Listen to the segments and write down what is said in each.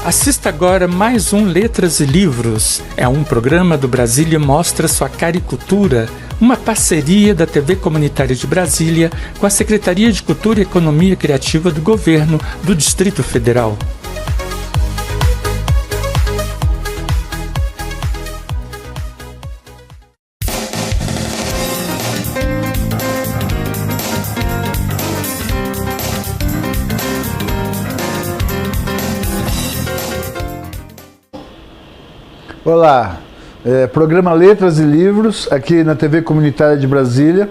Assista agora mais um Letras e Livros. É um programa do Brasília Mostra Sua Caricultura, uma parceria da TV Comunitária de Brasília com a Secretaria de Cultura e Economia Criativa do Governo do Distrito Federal. Olá, programa Letras e Livros, aqui na TV Comunitária de Brasília.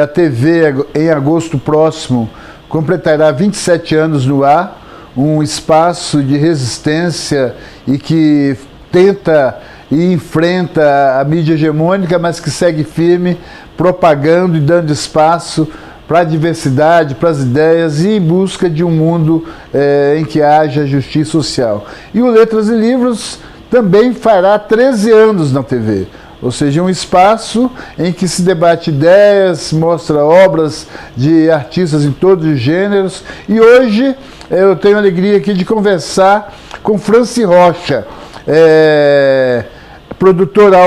A TV, em agosto próximo, completará 27 anos no ar, um espaço de resistência e que tenta e enfrenta a mídia hegemônica, mas que segue firme, propagando e dando espaço para a diversidade, para as ideias e em busca de um mundo em que haja justiça social. E o Letras e Livros também fará 13 anos na TV, ou seja, um espaço em que se debate ideias, mostra obras de artistas em todos os gêneros. E hoje eu tenho a alegria aqui de conversar com Franci Rocha, produtora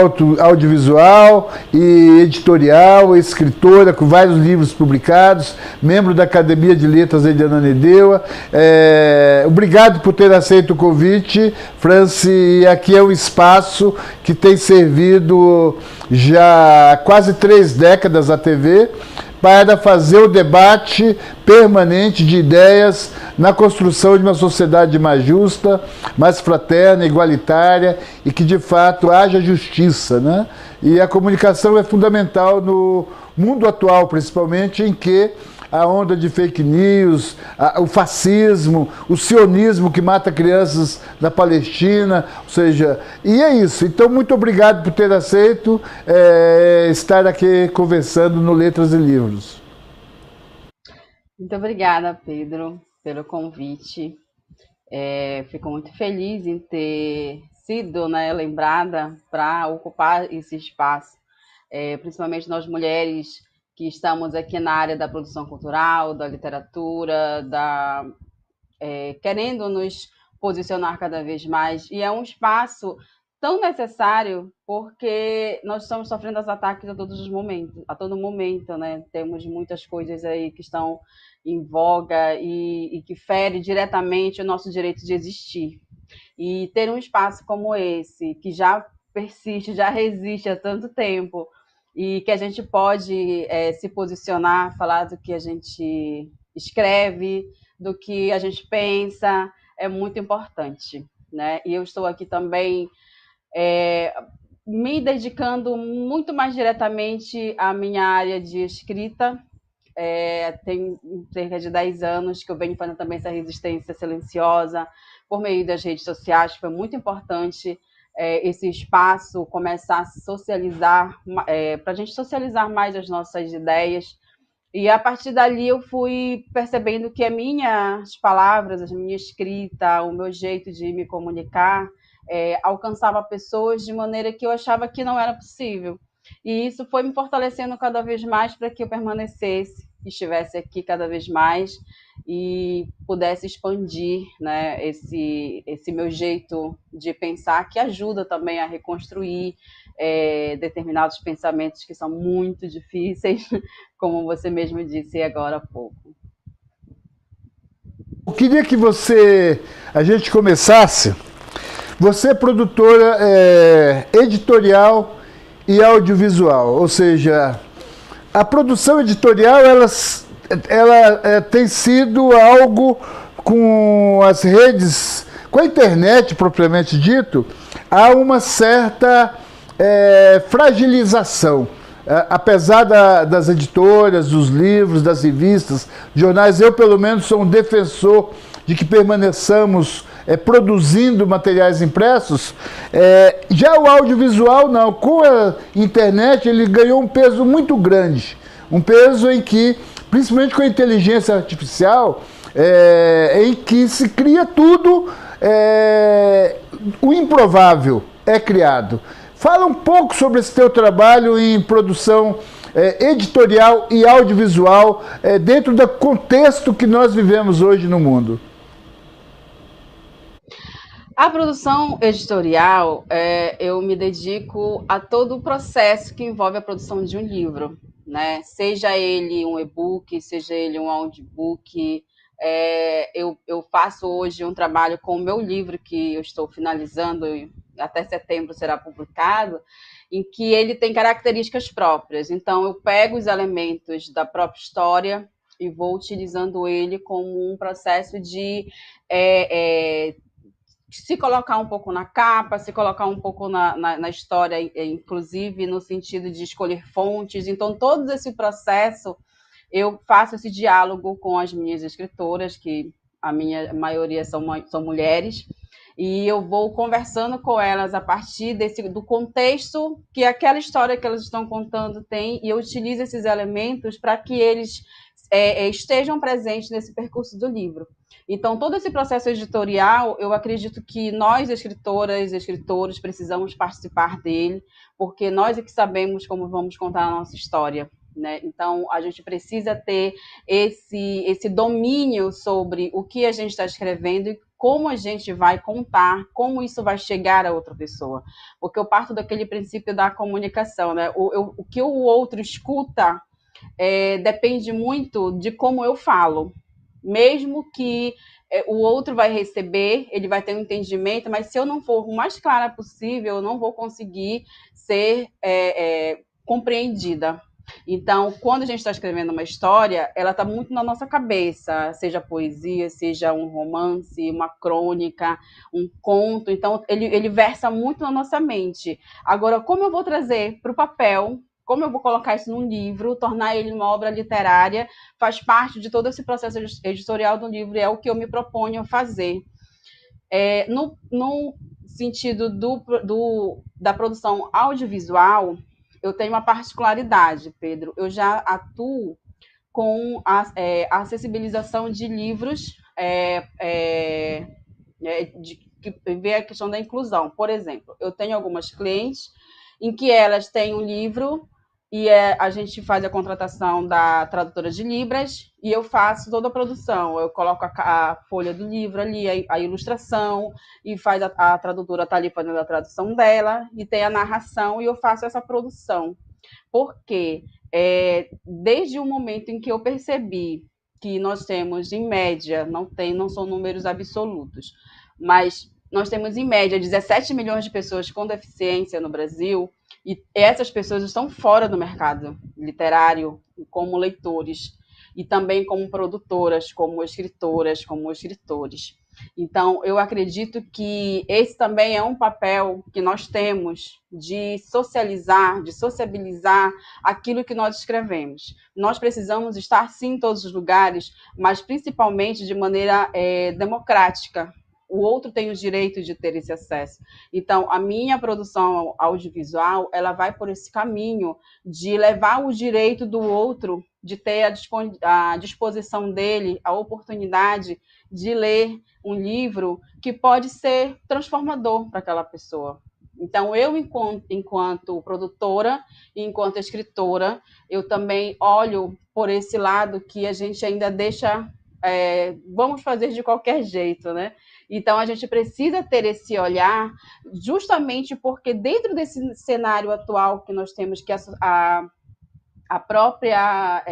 audiovisual e editorial, escritora com vários livros publicados, membro da Academia de Letras de Ananindeua. Obrigado por ter aceito o convite, Franci. Aqui é um espaço que tem servido já há quase 3 décadas à TV para fazer o debate permanente de ideias na construção de uma sociedade mais justa, mais fraterna, igualitária e que de fato haja justiça, né? E a comunicação é fundamental no mundo atual, principalmente, em que a onda de fake news, o fascismo, o sionismo que mata crianças na Palestina, ou seja, e é isso. Então, muito obrigado por ter aceito estar aqui conversando no Letras e Livros. Muito obrigada, Pedro, pelo convite. Fico muito feliz em ter sido, lembrada para ocupar esse espaço, principalmente nós mulheres que estamos aqui na área da produção cultural, da literatura, querendo nos posicionar cada vez mais. E é um espaço tão necessário porque nós estamos sofrendo os ataques a todo momento, né? Temos muitas coisas aí que estão em voga e que ferem diretamente o nosso direito de existir. E ter um espaço como esse, que já persiste, já resiste há tanto tempo, e que a gente pode se posicionar, falar do que a gente escreve, do que a gente pensa, é muito importante, né? E eu estou aqui também me dedicando muito mais diretamente à minha área de escrita. Tem cerca de 10 anos que eu venho fazendo também essa resistência silenciosa por meio das redes sociais. Foi muito importante esse espaço começar a se socializar, para a gente socializar mais as nossas ideias. E a partir dali eu fui percebendo que as minhas palavras, a minha escrita, o meu jeito de me comunicar alcançava pessoas de maneira que eu achava que não era possível. E isso foi me fortalecendo cada vez mais para que eu permanecesse, estivesse aqui cada vez mais e pudesse expandir, né, esse meu jeito de pensar, que ajuda também a reconstruir determinados pensamentos que são muito difíceis, como você mesmo disse agora há pouco. Eu queria que a gente começasse. Você é produtora editorial e audiovisual, ou seja, a produção editorial ela tem sido algo com as redes, com a internet propriamente dito, há uma certa fragilização. Apesar das editoras, dos livros, das revistas, jornais, eu pelo menos sou um defensor de que permaneçamos produzindo materiais impressos. Já o audiovisual não, com a internet ele ganhou um peso muito grande, um peso em que, principalmente com a inteligência artificial, em que se cria tudo, o improvável é criado. Fala um pouco sobre esse teu trabalho em produção editorial e audiovisual dentro do contexto que nós vivemos hoje no mundo. A produção editorial, eu me dedico a todo o processo que envolve a produção de um livro, né? Seja ele um e-book, seja ele um audiobook. Eu faço hoje um trabalho com o meu livro, que eu estou finalizando, e até setembro será publicado, em que ele tem características próprias. Então, eu pego os elementos da própria história e vou utilizando ele como um processo de se colocar um pouco na capa, se colocar um pouco na história, inclusive no sentido de escolher fontes. Então, todo esse processo, eu faço esse diálogo com as minhas escritoras, que a minha maioria são mulheres, e eu vou conversando com elas a partir do contexto que aquela história que elas estão contando tem, e eu utilizo esses elementos para que eles estejam presentes nesse percurso do livro. Então, todo esse processo editorial, eu acredito que nós, escritoras e escritores, precisamos participar dele, porque nós é que sabemos como vamos contar a nossa história, né? Então, a gente precisa ter esse domínio sobre o que a gente está escrevendo e como a gente vai contar, como isso vai chegar a outra pessoa. Porque eu parto daquele princípio da comunicação, né? O que o outro escuta depende muito de como eu falo. Mesmo que o outro vai receber, ele vai ter um entendimento, mas se eu não for o mais clara possível, eu não vou conseguir ser compreendida. Então, quando a gente está escrevendo uma história, ela está muito na nossa cabeça, seja poesia, seja um romance, uma crônica, um conto. Então, ele versa muito na nossa mente. Agora, como eu vou trazer para o papel, como eu vou colocar isso num livro, tornar ele uma obra literária, faz parte de todo esse processo editorial do livro, e é o que eu me proponho fazer. No sentido da produção audiovisual, eu tenho uma particularidade, Pedro. Eu já atuo com a acessibilização de livros que vê a questão da inclusão. Por exemplo, eu tenho algumas clientes em que elas têm um livro e a gente faz a contratação da tradutora de Libras e eu faço toda a produção. Eu coloco a folha do livro ali, a ilustração, e faz a tradutora está ali fazendo a tradução dela, e tem a narração, e eu faço essa produção. Porque desde o momento em que eu percebi que nós temos, em média, não são números absolutos, mas nós temos, em média, 17 milhões de pessoas com deficiência no Brasil, e essas pessoas estão fora do mercado literário como leitores, e também como produtoras, como escritoras, como escritores. Então, eu acredito que esse também é um papel que nós temos de socializar, de sociabilizar aquilo que nós escrevemos. Nós precisamos estar, sim, em todos os lugares, mas principalmente de maneira democrática. O outro tem o direito de ter esse acesso. Então, a minha produção audiovisual, ela vai por esse caminho de levar o direito do outro, de ter a disposição dele, a oportunidade de ler um livro que pode ser transformador para aquela pessoa. Então, eu, enquanto produtora e enquanto escritora, eu também olho por esse lado que a gente ainda deixa... vamos fazer de qualquer jeito, né? Então, a gente precisa ter esse olhar, justamente porque dentro desse cenário atual que nós temos, que a própria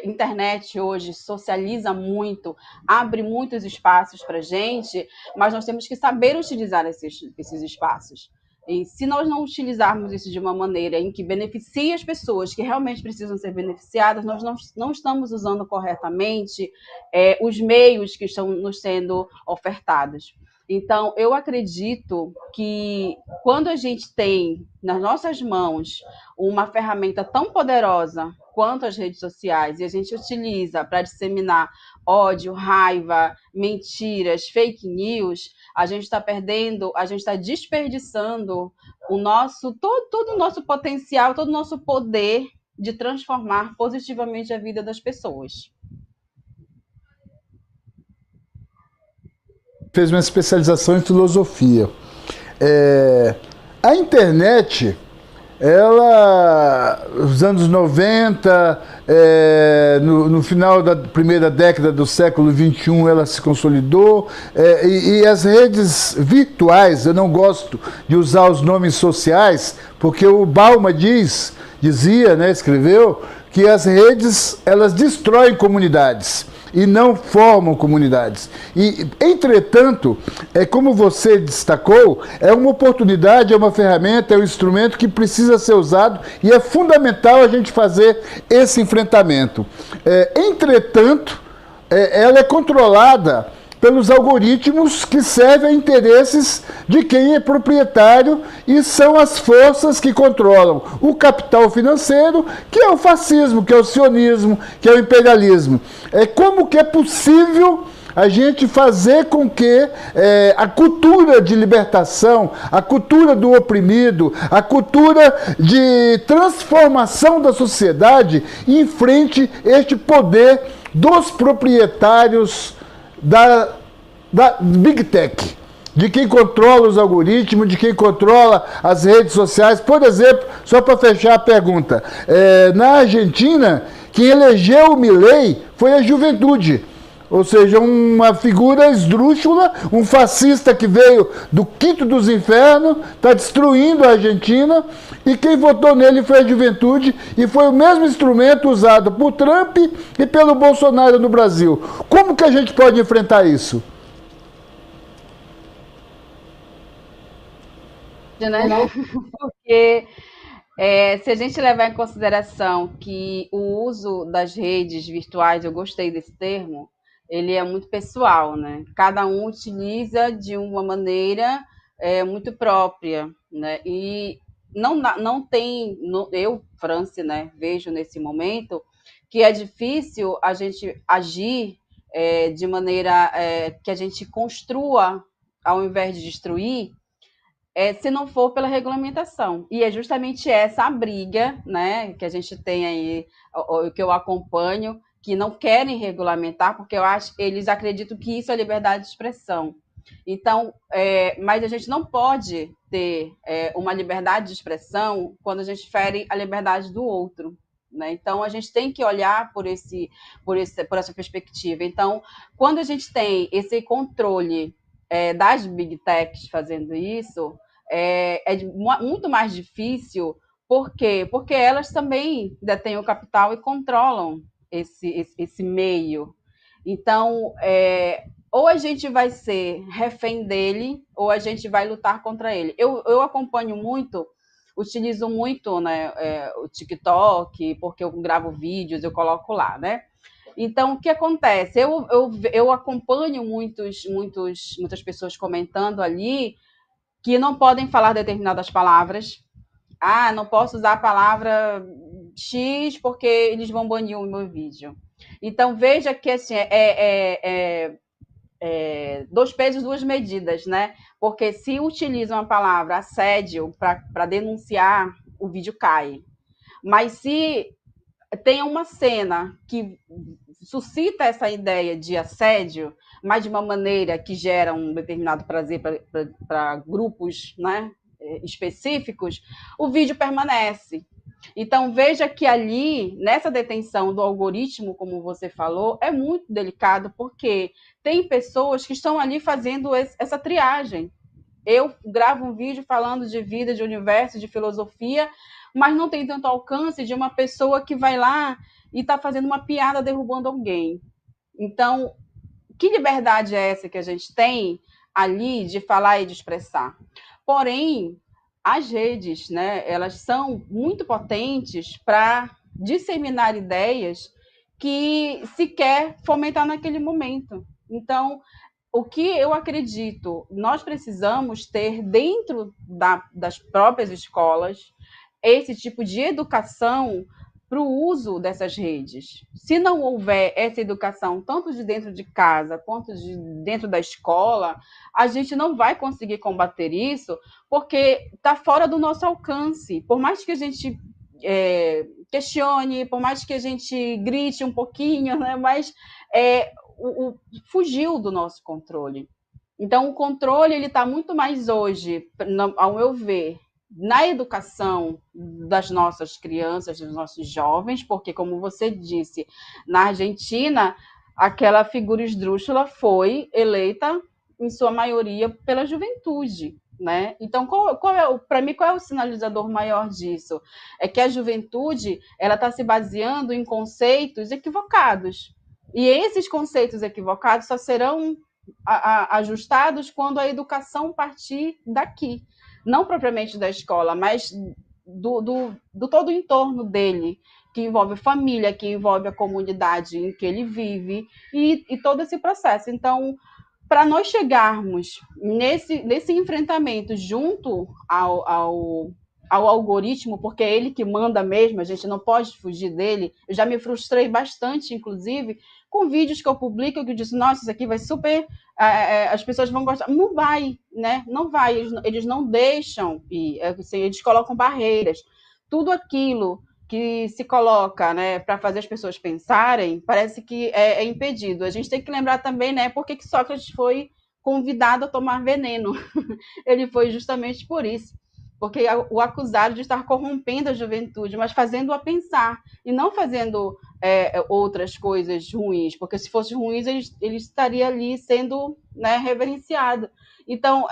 internet hoje socializa muito, abre muitos espaços para a gente, mas nós temos que saber utilizar esses espaços. E se nós não utilizarmos isso de uma maneira em que beneficie as pessoas que realmente precisam ser beneficiadas, nós não estamos usando corretamente os meios que estão nos sendo ofertados. Então, eu acredito que quando a gente tem nas nossas mãos uma ferramenta tão poderosa quanto as redes sociais, e a gente utiliza para disseminar ódio, raiva, mentiras, fake news, a gente está perdendo, a gente está desperdiçando todo o nosso potencial, todo o nosso poder de transformar positivamente a vida das pessoas. Fez uma especialização em filosofia. A internet ela, nos anos 90, no final da primeira década do século XXI, ela se consolidou, e as redes virtuais, eu não gosto de usar os nomes sociais, porque o Bauman dizia, né, escreveu, que as redes, elas destroem comunidades e não formam comunidades. E, entretanto, como você destacou, é uma oportunidade, é uma ferramenta, é um instrumento que precisa ser usado e é fundamental a gente fazer esse enfrentamento. Entretanto, ela é controlada pelos algoritmos que servem a interesses de quem é proprietário e são as forças que controlam o capital financeiro, que é o fascismo, que é o sionismo, que é o imperialismo. Como que é possível a gente fazer com que a cultura de libertação, a cultura do oprimido, a cultura de transformação da sociedade enfrente este poder dos proprietários da Big Tech, de quem controla os algoritmos, de quem controla as redes sociais. Por exemplo, só para fechar a pergunta, na Argentina, quem elegeu o Milei foi a juventude, ou seja, uma figura esdrúxula, um fascista que veio do quinto dos infernos, está destruindo a Argentina, e quem votou nele foi a juventude, e foi o mesmo instrumento usado por Trump e pelo Bolsonaro no Brasil. Como que a gente pode enfrentar isso? Né? Porque se a gente levar em consideração que o uso das redes virtuais, eu gostei desse termo, ele é muito pessoal, né? Cada um utiliza de uma maneira muito própria, né? E não tem, eu, Franci, né, vejo nesse momento que é difícil a gente agir de maneira que a gente construa ao invés de destruir, se não for pela regulamentação. E é justamente essa a briga, né, que a gente tem aí, o que eu acompanho, que não querem regulamentar, porque eles acreditam que isso é liberdade de expressão. Então, mas a gente não pode ter uma liberdade de expressão quando a gente fere a liberdade do outro, né? Então, a gente tem que olhar por essa perspectiva. Então, quando a gente tem esse controle das big techs fazendo isso, é muito mais difícil. Por quê? Porque elas também detêm o capital e controlam esse meio. Então, ou a gente vai ser refém dele, ou a gente vai lutar contra ele. Eu acompanho muito, utilizo muito, né, o TikTok, porque eu gravo vídeos, eu coloco lá, né? Então, o que acontece? Eu acompanho muitas pessoas comentando ali que não podem falar determinadas palavras. Ah, não posso usar a palavra X porque eles vão banir o meu vídeo. Então, veja que assim, dois pesos, duas medidas, né? Porque se utilizam a palavra assédio para denunciar, o vídeo cai. Mas se tem uma cena que suscita essa ideia de assédio, mas de uma maneira que gera um determinado prazer para grupos, né, específicos, o vídeo permanece. Então, veja que ali, nessa detenção do algoritmo, como você falou, é muito delicado, porque tem pessoas que estão ali fazendo essa triagem. Eu gravo um vídeo falando de vida, de universo, de filosofia, mas não tem tanto alcance de uma pessoa que vai lá e está fazendo uma piada derrubando alguém. Então, que liberdade é essa que a gente tem ali de falar e de expressar? Porém, as redes, né, elas são muito potentes para disseminar ideias que se quer fomentar naquele momento. Então, o que eu acredito, nós precisamos ter dentro das próprias escolas esse tipo de educação para o uso dessas redes. Se não houver essa educação, tanto de dentro de casa quanto de dentro da escola, a gente não vai conseguir combater isso, porque está fora do nosso alcance. Por mais que a gente questione, por mais que a gente grite um pouquinho, né, mas fugiu do nosso controle. Então, o controle está muito mais hoje, ao meu ver, na educação das nossas crianças, dos nossos jovens, porque, como você disse, na Argentina, aquela figura esdrúxula foi eleita, em sua maioria, pela juventude. Né? Então, para mim, qual é o sinalizador maior disso? É que a juventude ela está se baseando em conceitos equivocados. E esses conceitos equivocados só serão ajustados quando a educação partir daqui. Não propriamente da escola, mas do todo o entorno dele, que envolve família, que envolve a comunidade em que ele vive, e todo esse processo. Então, para nós chegarmos nesse enfrentamento junto ao algoritmo, porque é ele que manda mesmo, a gente não pode fugir dele. Eu já me frustrei bastante, inclusive, com vídeos que eu publico, que eu disse, nossa, isso aqui vai super... as pessoas vão gostar. Não vai, né? Não vai. Eles não deixam ir. Assim, eles colocam barreiras. Tudo aquilo que se coloca, né, para fazer as pessoas pensarem, parece que é impedido. A gente tem que lembrar também, né, por que Sócrates foi convidado a tomar veneno. Ele foi justamente por isso, porque o acusaram de estar corrompendo a juventude, mas fazendo-a pensar, e não fazendo outras coisas ruins, porque se fosse ruins, ele estaria ali sendo, né, reverenciado. Então,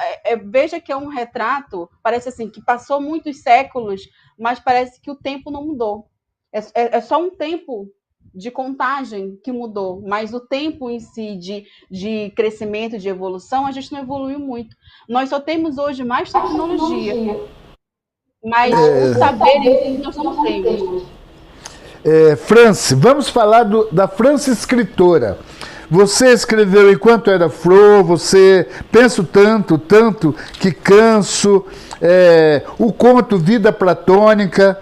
veja que é um retrato, parece assim, que passou muitos séculos, mas parece que o tempo não mudou. É só um tempo de contagem que mudou, mas o tempo em si de crescimento, de evolução, a gente não evoluiu muito. Nós só temos hoje mais tecnologia, mas o saber em si nós não temos. Franci, vamos falar da Franci escritora. Você escreveu Enquanto Era Flor, você Penso Tanto, Tanto que Canso, o conto Vida Platônica,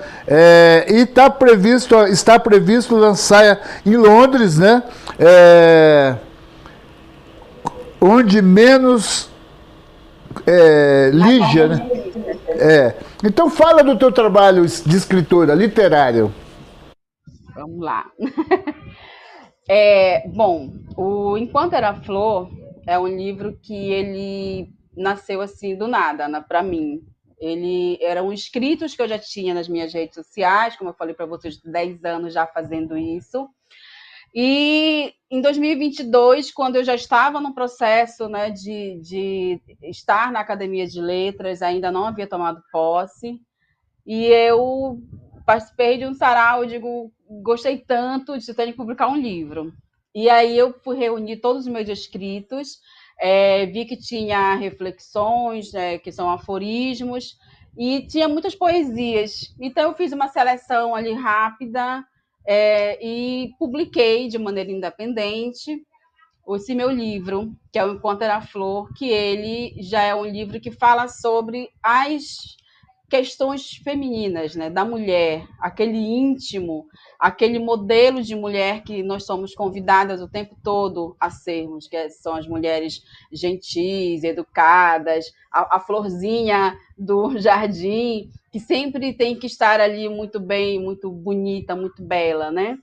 e está previsto lançar em Londres, né? Onde menos Lígia, né? Então fala do teu trabalho de escritora literário. Vamos lá. Bom, o Enquanto Era Flor é um livro que ele nasceu assim do nada, né, para mim. Ele eram escritos que eu já tinha nas minhas redes sociais, como eu falei para vocês, 10 anos já fazendo isso. E em 2022, quando eu já estava no processo, né, de estar na Academia de Letras, ainda não havia tomado posse, e eu participei de um sarau, eu digo, gostei tanto de ter que publicar um livro. E aí eu fui reunir todos os meus escritos, vi que tinha reflexões, que são aforismos, e tinha muitas poesias. Então eu fiz uma seleção ali rápida e publiquei de maneira independente esse meu livro, que é o Enquanto Era Flor, que ele já é um livro que fala sobre as questões femininas, né, da mulher, aquele íntimo, aquele modelo de mulher que nós somos convidadas o tempo todo a sermos, que são as mulheres gentis, educadas, a florzinha do jardim, que sempre tem que estar ali muito bem, muito bonita, muito bela, né?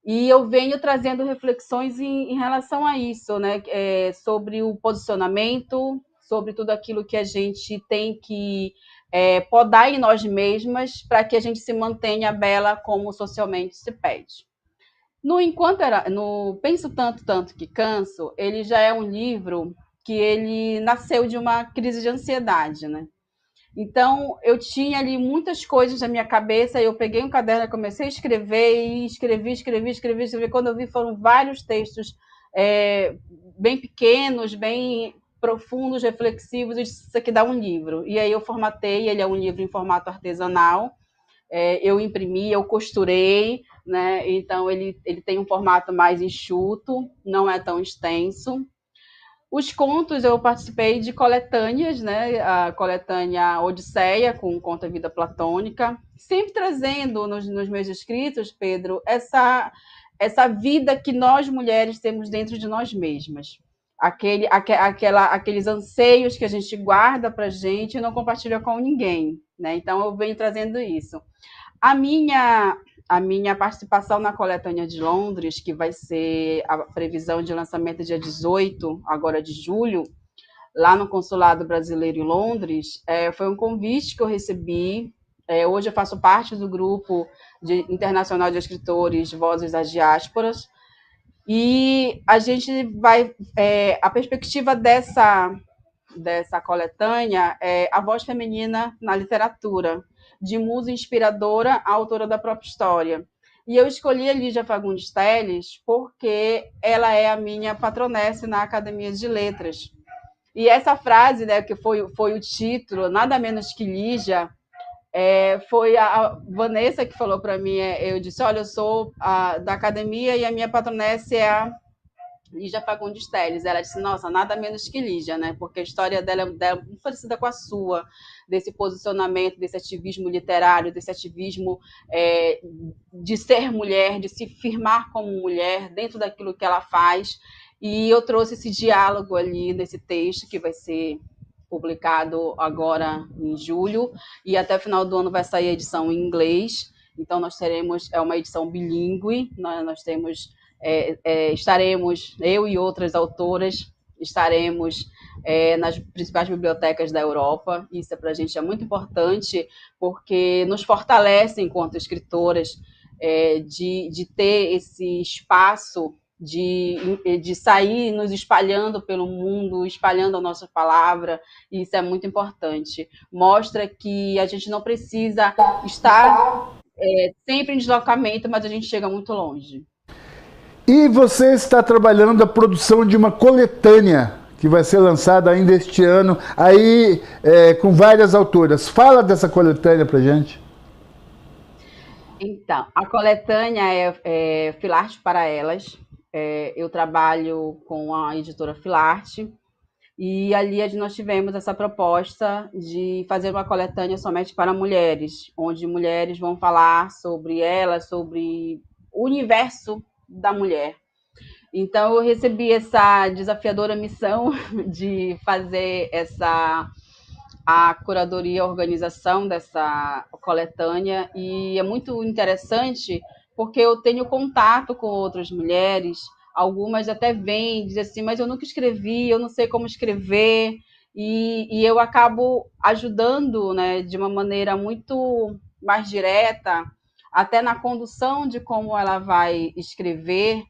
E eu venho trazendo reflexões em relação a isso, né? Sobre o posicionamento, sobre tudo aquilo que a gente tem que podar em nós mesmas para que a gente se mantenha bela como socialmente se pede. No Penso Tanto, Tanto que Canso, ele já é um livro que ele nasceu de uma crise de ansiedade, né? Então, eu tinha ali muitas coisas na minha cabeça, eu peguei um caderno e comecei a escrever, e escrevi. Quando eu vi, foram vários textos bem pequenos, bem profundos, reflexivos, e disse, isso aqui dá um livro. E aí eu formatei, ele é um livro em formato artesanal, eu imprimi, eu costurei, né? Então ele tem um formato mais enxuto, não é tão extenso. Os contos, eu participei de coletâneas, né? A coletânea Odisseia, com Conta Vida Platônica, sempre trazendo nos meus escritos, Pedro, essa vida que nós mulheres temos dentro de nós mesmas. Aqueles anseios que a gente guarda para a gente e não compartilha com ninguém, né? Então, eu venho trazendo isso. A minha participação na coletânea de Londres, que vai ser a previsão de lançamento dia 18, agora de julho, lá no Consulado Brasileiro em Londres, foi um convite que eu recebi. Hoje eu faço parte do grupo internacional de escritores Vozes das Diásporas, e a gente vai... a perspectiva dessa coletânea é a voz feminina na literatura, de musa inspiradora à autora da própria história. E eu escolhi a Lígia Fagundes Telles porque ela é a minha patronesse na Academia de Letras. E essa frase, né, que foi o título, nada menos que Lígia, foi a Vanessa que falou para mim. Eu disse: olha, eu sou da academia e a minha patronesse é a Lígia Fagundes Telles. Ela disse: nossa, nada menos que Lígia, né? Porque a história dela é muito parecida com a sua, desse posicionamento, desse ativismo literário, desse ativismo de ser mulher, de se firmar como mulher dentro daquilo que ela faz. E eu trouxe esse diálogo ali nesse texto, que vai ser publicado agora em julho, e até o final do ano vai sair a edição em inglês. Então nós teremos uma edição bilíngue. Nós temos estaremos, eu e outras autoras, estaremos nas principais bibliotecas da Europa. Isso para a gente é muito importante, porque nos fortalece enquanto escritoras, de ter esse espaço de sair nos espalhando pelo mundo, espalhando a nossa palavra. E isso é muito importante. Mostra que a gente não precisa estar sempre em deslocamento, mas a gente chega muito longe. E você está trabalhando a produção de uma coletânea que vai ser lançada ainda este ano, aí com várias autoras. Fala dessa coletânea pra gente. Então, a coletânea é Filarte para Elas. Eu trabalho com a editora Filarte, e ali nós tivemos essa proposta de fazer uma coletânea somente para mulheres, onde mulheres vão falar sobre elas, sobre o universo da mulher. Então, eu recebi essa desafiadora missão de fazer a curadoria, a organização dessa coletânea, e é muito interessante porque eu tenho contato com outras mulheres. Algumas até vêm e dizem assim: mas eu nunca escrevi, eu não sei como escrever, e eu acabo ajudando, né, de uma maneira muito mais direta, até na condução de como ela vai escrever,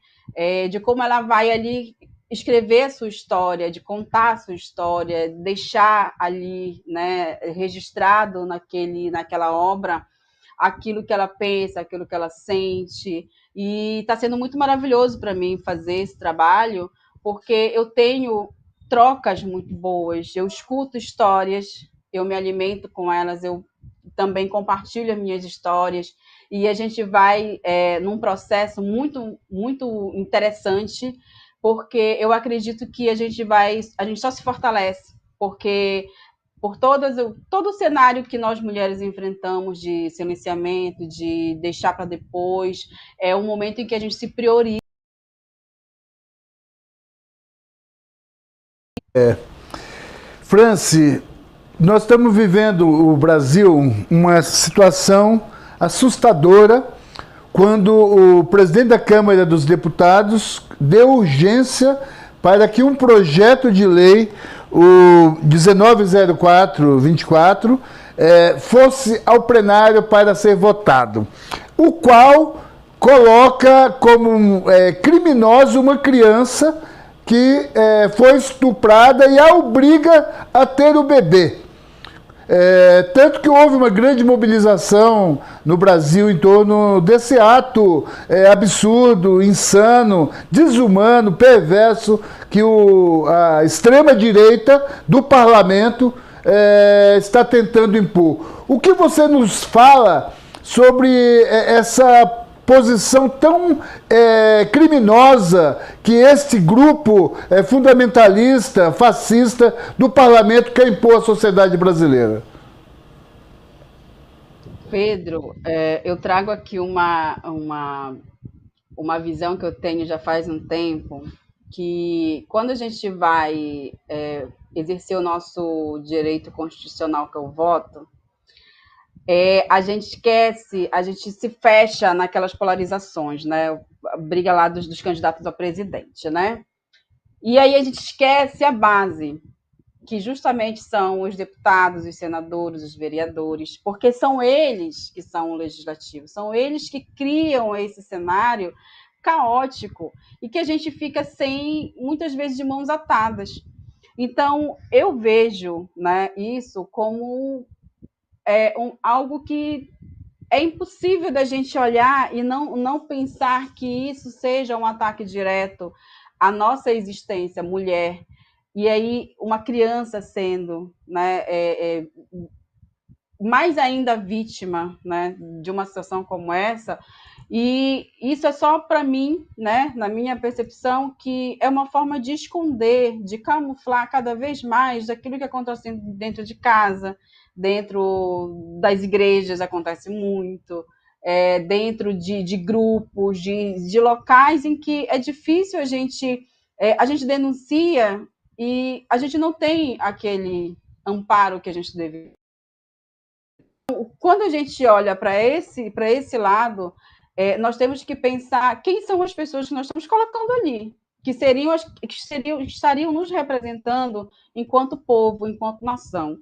de como ela vai ali escrever a sua história, de contar a sua história, deixar ali, né, registrado naquela obra aquilo que ela pensa, aquilo que ela sente. E está sendo muito maravilhoso para mim fazer esse trabalho, porque eu tenho trocas muito boas, eu escuto histórias, eu me alimento com elas, eu também compartilho as minhas histórias, e a gente vai num processo muito, muito interessante, porque eu acredito que a gente só se fortalece, porque por todo o cenário que nós mulheres enfrentamos de silenciamento, de deixar para depois, é um momento em que a gente se prioriza. Franci, nós estamos vivendo, o Brasil, uma situação assustadora, quando o presidente da Câmara dos Deputados deu urgência para que um projeto de lei, o 1904-24, fosse ao plenário para ser votado, o qual coloca como criminoso uma criança que foi estuprada e a obriga a ter o bebê. Tanto que houve uma grande mobilização no Brasil em torno desse ato absurdo, insano, desumano, perverso, que a extrema-direita do parlamento está tentando impor. O que você nos fala sobre essa posição tão criminosa que este grupo fundamentalista, fascista do parlamento quer impor à sociedade brasileira? Pedro, eu trago aqui uma visão que eu tenho já faz um tempo, que quando a gente vai exercer o nosso direito constitucional, que é o voto, a gente esquece, a gente se fecha naquelas polarizações, né? A briga lá dos candidatos a presidente, né? E aí a gente esquece a base. que justamente são os deputados, os senadores, os vereadores, porque são eles que são o legislativo, são eles que criam esse cenário caótico e que a gente fica sem, muitas vezes, de mãos atadas. Então, eu vejo, né, isso como algo que é impossível da gente olhar e não pensar que isso seja um ataque direto à nossa existência, mulher, e aí uma criança sendo, né, mais ainda vítima, né, de uma situação como essa. E isso é só para mim, né, na minha percepção, que é uma forma de esconder, de camuflar cada vez mais aquilo que acontece dentro de casa, dentro das igrejas acontece muito, dentro de grupos, de locais em que é difícil a gente denuncia e a gente não tem aquele amparo que a gente deve. Quando a gente olha para esse lado, nós temos que pensar quem são as pessoas que nós estamos colocando ali, que estariam nos representando enquanto povo, enquanto nação.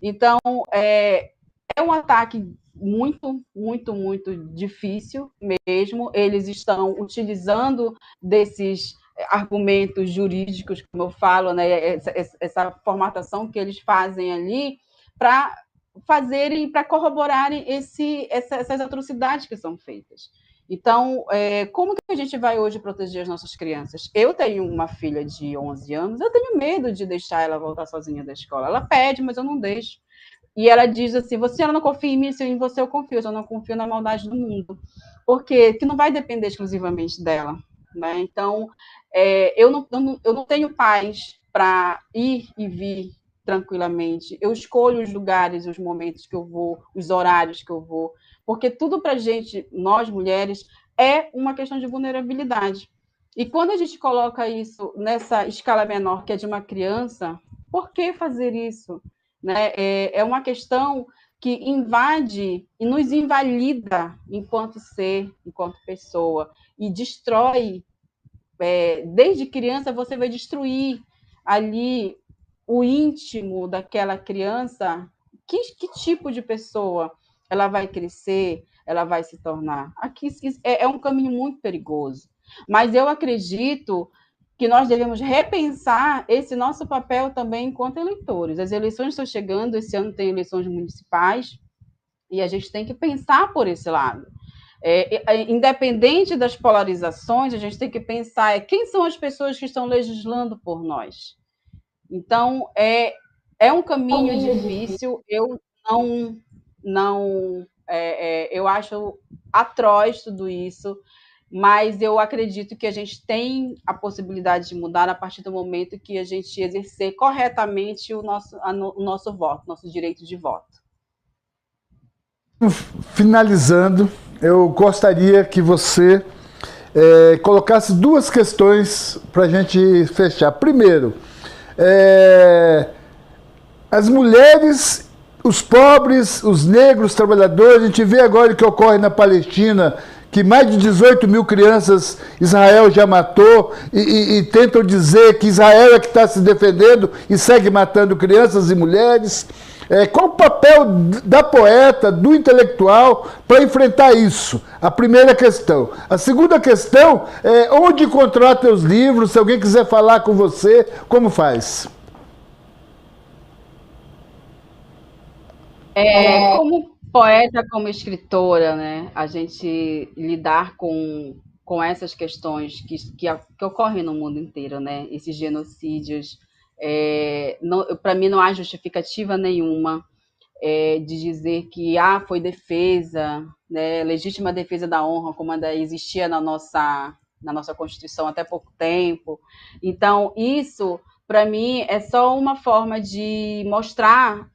Então, é um ataque muito, muito, muito difícil mesmo. Eles estão utilizando desses argumentos jurídicos, como eu falo, né, essa formatação que eles fazem ali, para fazerem, para corroborarem essas atrocidades que são feitas. Então, como que a gente vai hoje proteger as nossas crianças? Eu tenho uma filha de 11 anos, eu tenho medo de deixar ela voltar sozinha da escola. Ela pede, mas eu não deixo. E ela diz assim, ela não confia em mim, se em você eu confio, eu não confio na maldade do mundo. Porque que não vai depender exclusivamente dela. Né? Então, eu não tenho paz para ir e vir tranquilamente. Eu escolho os lugares, os momentos que eu vou, os horários que eu vou, porque tudo para a gente, nós mulheres, é uma questão de vulnerabilidade. E quando a gente coloca isso nessa escala menor, que é de uma criança, por que fazer isso? Né? É uma questão que invade e nos invalida enquanto ser, enquanto pessoa, e destrói. Desde criança, você vai destruir ali o íntimo daquela criança. Que tipo de pessoa ela vai crescer, ela vai se tornar? Aqui é um caminho muito perigoso. Mas eu acredito que nós devemos repensar esse nosso papel também enquanto eleitores. As eleições estão chegando, esse ano tem eleições municipais, e a gente tem que pensar por esse lado. Independente das polarizações, a gente tem que pensar quem são as pessoas que estão legislando por nós. Então, é um caminho difícil, eu eu acho atroz tudo isso, mas eu acredito que a gente tem a possibilidade de mudar a partir do momento que a gente exercer corretamente o nosso voto, nosso direito de voto. Finalizando, eu gostaria que você colocasse duas questões para a gente fechar. Primeiro, as mulheres, os pobres, os negros, os trabalhadores, a gente vê agora o que ocorre na Palestina, que mais de 18 mil crianças Israel já matou e tentam dizer que Israel é que está se defendendo e segue matando crianças e mulheres. Qual o papel da poeta, do intelectual, para enfrentar isso? A primeira questão. A segunda questão é onde encontrar teus livros, se alguém quiser falar com você, como faz? Como poeta, como escritora, né, a gente lidar com essas questões que ocorrem no mundo inteiro, né, esses genocídios, para mim não há justificativa nenhuma de dizer que foi defesa, né, legítima defesa da honra, como ainda existia na nossa Constituição até pouco tempo. Então, isso, para mim, é só uma forma de mostrar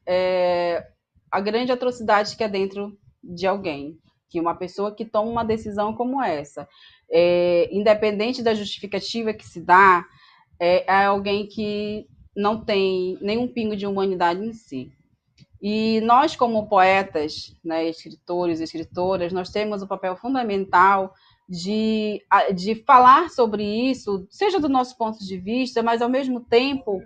a grande atrocidade que é dentro de alguém, que uma pessoa que toma uma decisão como essa, independente da justificativa que se dá, é alguém que não tem nenhum pingo de humanidade em si. E nós, como poetas, né, escritores e escritoras, nós temos o papel fundamental de falar sobre isso, seja do nosso ponto de vista, mas, ao mesmo tempo,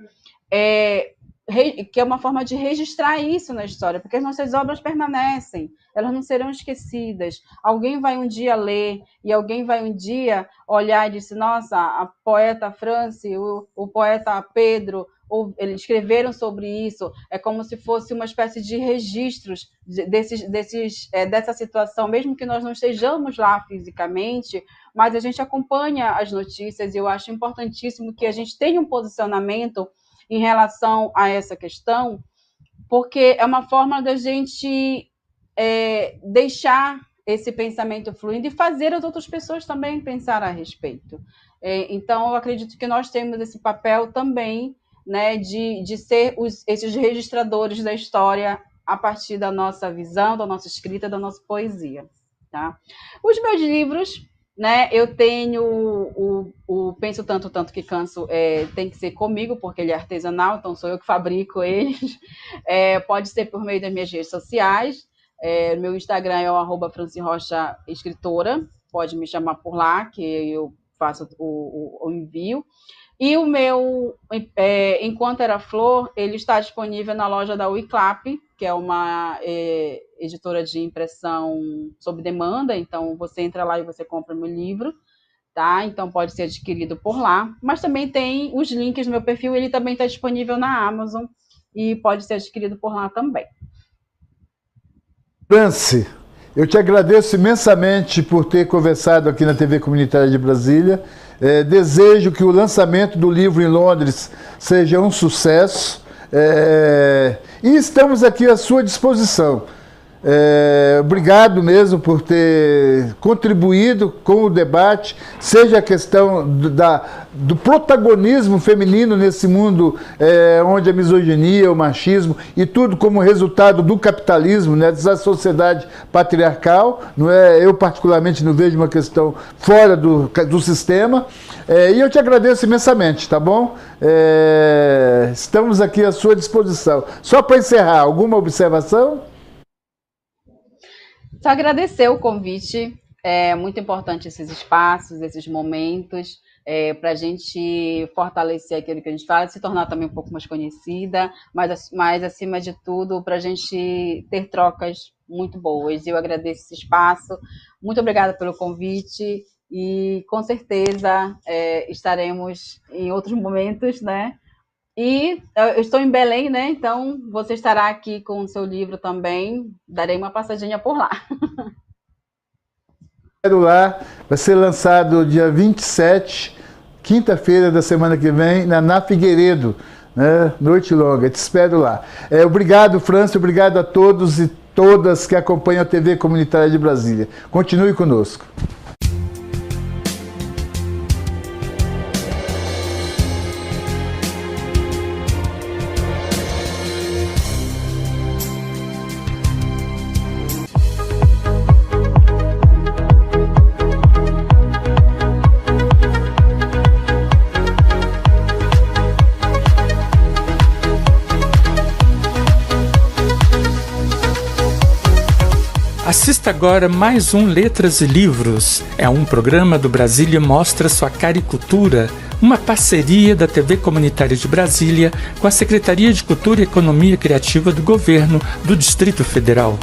que é uma forma de registrar isso na história, porque as nossas obras permanecem, elas não serão esquecidas. Alguém vai um dia ler e alguém vai um dia olhar e dizer, nossa, a poeta Franci, o poeta Pedro, eles escreveram sobre isso. É como se fosse uma espécie de registros dessa situação, mesmo que nós não estejamos lá fisicamente, mas a gente acompanha as notícias, e eu acho importantíssimo que a gente tenha um posicionamento em relação a essa questão, porque é uma forma da gente deixar esse pensamento fluindo e fazer as outras pessoas também pensar a respeito. Então, eu acredito que nós temos esse papel também, né, de ser esses registradores da história a partir da nossa visão, da nossa escrita, da nossa poesia. Tá? Os meus livros, né, eu tenho o Penso Tanto, Tanto Que Canso, tem que ser comigo, porque ele é artesanal, então sou eu que fabrico eles. Pode ser por meio das minhas redes sociais. Meu Instagram é o @francirochaescritora, pode me chamar por lá, que eu faço o envio. E o meu, Enquanto Era Flor, ele está disponível na loja da Wiclap, que é uma editora de impressão sob demanda, então você entra lá e você compra meu livro, tá? Então pode ser adquirido por lá, mas também tem os links no meu perfil, ele também está disponível na Amazon e pode ser adquirido por lá também. Franci, eu te agradeço imensamente por ter conversado aqui na TV Comunitária de Brasília. Desejo que o lançamento do livro em Londres seja um sucesso, e estamos aqui à sua disposição. Obrigado mesmo por ter contribuído com o debate, seja a questão do protagonismo feminino nesse mundo onde a misoginia, o machismo e tudo como resultado do capitalismo, né, dessa sociedade patriarcal. Não é? Eu particularmente não vejo uma questão fora do sistema, e eu te agradeço imensamente, tá bom? Estamos aqui à sua disposição. Só para encerrar, alguma observação? Só agradecer o convite, é muito importante esses espaços, esses momentos, para a gente fortalecer aquilo que a gente fala, se tornar também um pouco mais conhecida, mas acima de tudo, para a gente ter trocas muito boas. Eu agradeço esse espaço, muito obrigada pelo convite e com certeza estaremos em outros momentos, né? E eu estou em Belém, né? Então você estará aqui com o seu livro também. Darei uma passadinha por lá. Quero lá, vai ser lançado dia 27, quinta-feira da semana que vem, na Figueiredo, né? Noite Longa. Te espero lá. Obrigado, Franci, obrigado a todos e todas que acompanham a TV Comunitária de Brasília. Continue conosco. Assista agora mais um Letras e Livros. É um programa do Brasília Mostra Sua Caricultura, uma parceria da TV Comunitária de Brasília com a Secretaria de Cultura e Economia Criativa do Governo do Distrito Federal.